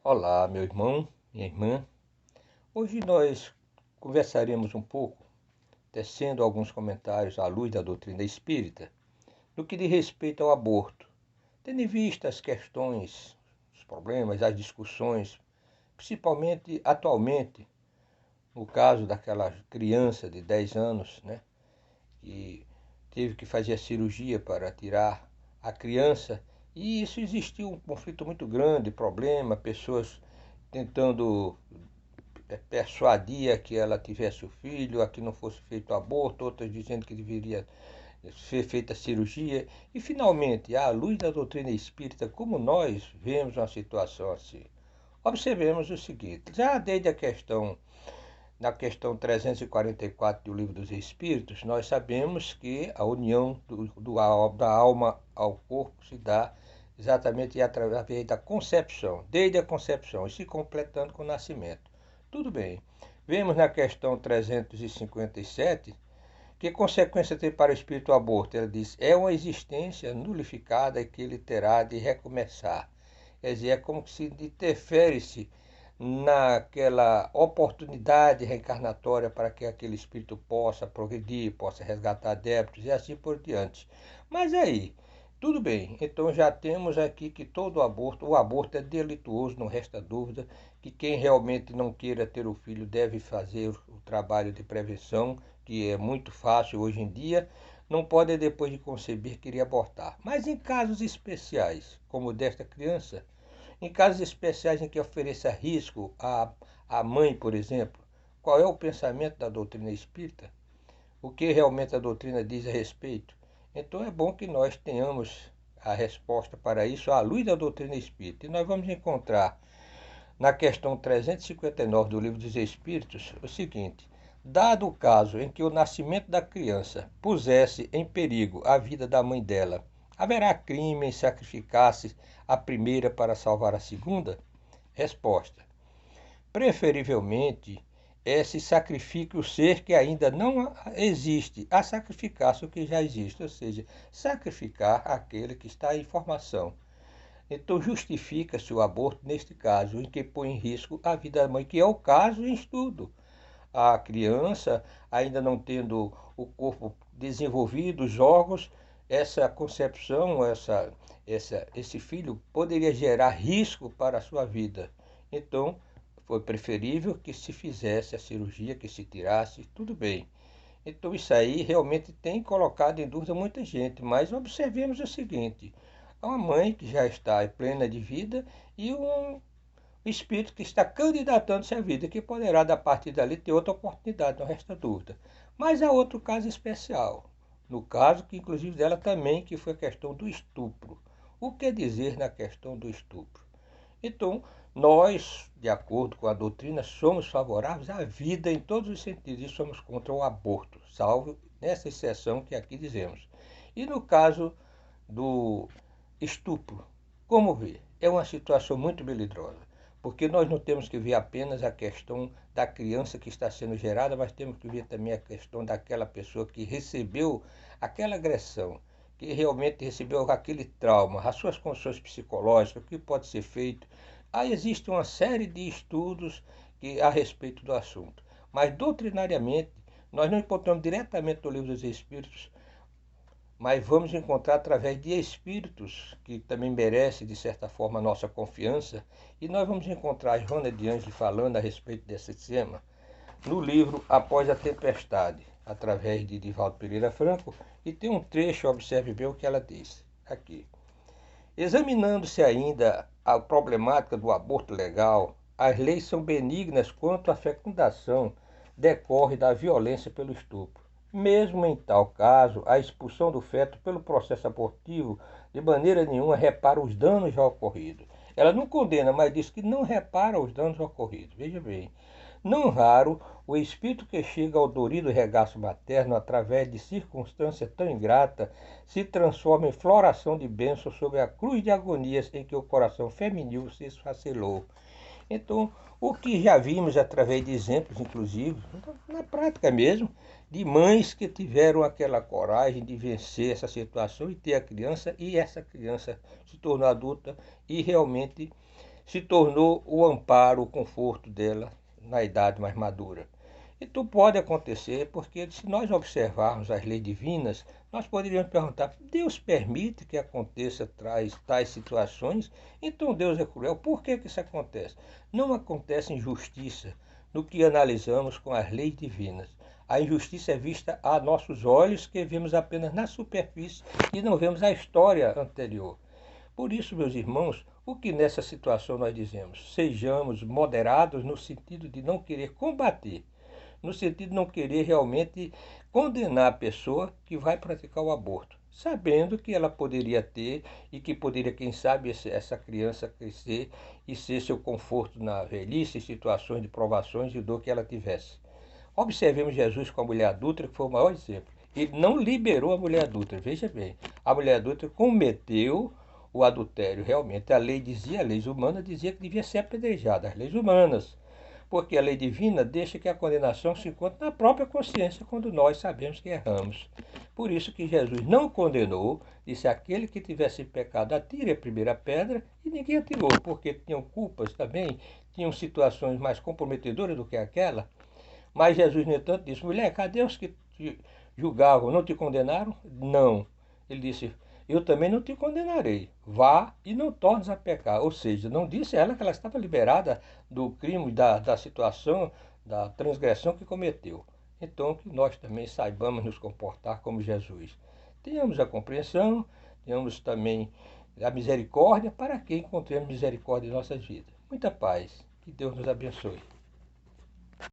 Olá, meu irmão, minha irmã. Hoje nós conversaremos um pouco, tecendo alguns comentários à luz da doutrina espírita, no que diz respeito ao aborto, tendo em vista as questões, os problemas, as discussões, principalmente atualmente, no caso daquela criança de 10 anos, né, que teve que fazer a cirurgia para tirar a criança, e isso existiu um conflito muito grande, problema, pessoas tentando persuadia que ela tivesse o filho, a que não fosse feito o aborto, outras dizendo que deveria ser feita a cirurgia. E, finalmente, à luz da doutrina espírita, como nós vemos uma situação assim? Observemos o seguinte, já desde na questão 344 do Livro dos Espíritos, nós sabemos que a união da alma ao corpo se dá exatamente através da concepção, desde a concepção, e se completando com o nascimento. Tudo bem. Vemos na questão 357 que consequência tem para o espírito o aborto. Ela diz, é uma existência nulificada que ele terá de recomeçar. Quer dizer, é como se interfere-se naquela oportunidade reencarnatória para que aquele espírito possa progredir, possa resgatar débitos e assim por diante. Mas aí, tudo bem, então já temos aqui que todo o aborto é delituoso, não resta dúvida, que quem realmente não queira ter o filho deve fazer o trabalho de prevenção, que é muito fácil hoje em dia, não pode depois de conceber querer abortar. Mas em casos especiais, como o desta criança, em casos especiais em que ofereça risco à mãe, por exemplo, qual é o pensamento da doutrina espírita? O que realmente a doutrina diz a respeito? Então é bom que nós tenhamos a resposta para isso à luz da doutrina espírita. E nós vamos encontrar na questão 359 do Livro dos Espíritos o seguinte: dado o caso em que o nascimento da criança pusesse em perigo a vida da mãe dela, haverá crime em sacrificar-se a primeira para salvar a segunda? Resposta: preferivelmente se sacrifique o ser que ainda não existe, a sacrificar-se o que já existe, ou seja, sacrificar aquele que está em formação. Então justifica-se o aborto neste caso, em que põe em risco a vida da mãe, que é o caso em estudo. A criança, ainda não tendo o corpo desenvolvido, os órgãos, essa concepção, esse filho poderia gerar risco para a sua vida. Então, foi preferível que se fizesse a cirurgia, que se tirasse, tudo bem. Então, isso aí realmente tem colocado em dúvida muita gente, mas observemos o seguinte: há uma mãe que já está plena de vida e um espírito que está candidatando-se à vida, que poderá, da partir dali, ter outra oportunidade, não resta dúvida. Mas há outro caso especial, no caso que inclusive dela também, que foi a questão do estupro. O que dizer na questão do estupro? Então, nós, de acordo com a doutrina, somos favoráveis à vida em todos os sentidos e somos contra o aborto, salvo nessa exceção que aqui dizemos. E no caso do estupro, como ver? É uma situação muito melindrosa, porque nós não temos que ver apenas a questão da criança que está sendo gerada, mas temos que ver também a questão daquela pessoa que recebeu aquela agressão, que realmente recebeu aquele trauma, as suas condições psicológicas, o que pode ser feito. Aí existe uma série de estudos a respeito do assunto, mas doutrinariamente nós não encontramos diretamente no Livro dos Espíritos, mas vamos encontrar através de espíritos que também merecem, de certa forma, a nossa confiança, e nós vamos encontrar a Joana de Ângeles falando a respeito desse tema no livro Após a Tempestade, através de Divaldo Pereira Franco, e tem um trecho, observe bem o que ela diz aqui. Examinando-se ainda a problemática do aborto legal, as leis são benignas quanto à fecundação decorre da violência pelo estupro. Mesmo em tal caso, a expulsão do feto pelo processo abortivo de maneira nenhuma repara os danos já ocorridos. Ela não condena, mas diz que não repara os danos ocorridos. Veja bem, não raro, o espírito que chega ao dorido regaço materno através de circunstância tão ingrata se transforma em floração de bênçãos sobre a cruz de agonias em que o coração feminil se esfacelou. Então, o que já vimos através de exemplos, inclusive, na prática mesmo, de mães que tiveram aquela coragem de vencer essa situação e ter a criança, e essa criança se tornou adulta e realmente se tornou o amparo, o conforto dela na idade mais madura. Então pode acontecer, porque se nós observarmos as leis divinas, nós poderíamos perguntar: Deus permite que aconteça tais situações? Então Deus é cruel. Por que isso acontece? Não acontece injustiça no que analisamos com as leis divinas. A injustiça é vista a nossos olhos, que vemos apenas na superfície e não vemos a história anterior. Por isso, meus irmãos, o que nessa situação nós dizemos? Sejamos moderados no sentido de não querer combater, no sentido de não querer realmente condenar a pessoa que vai praticar o aborto, sabendo que ela poderia ter e que poderia, quem sabe, essa criança crescer e ser seu conforto na velhice, em situações de provações e dor que ela tivesse. Observemos Jesus com a mulher adúltera, que foi o maior exemplo. Ele não liberou a mulher adúltera, veja bem. A mulher adúltera cometeu o adultério, realmente. A lei dizia, a lei humana dizia que devia ser apedrejada, as leis humanas. Porque a lei divina deixa que a condenação se encontre na própria consciência quando nós sabemos que erramos. Por isso que Jesus não condenou, disse: aquele que tivesse pecado atire a primeira pedra, e ninguém atirou, porque tinham culpas também, tinham situações mais comprometedoras do que aquela. Mas Jesus, no entanto, disse: mulher, cadê os que te julgavam? Não te condenaram? Não. Ele disse: eu também não te condenarei. Vá e não tornes a pecar. Ou seja, não disse ela que ela estava liberada do crime, da situação, da transgressão que cometeu. Então, que nós também saibamos nos comportar como Jesus. Tenhamos a compreensão, tenhamos também a misericórdia, para que encontremos misericórdia em nossas vidas. Muita paz. Que Deus nos abençoe.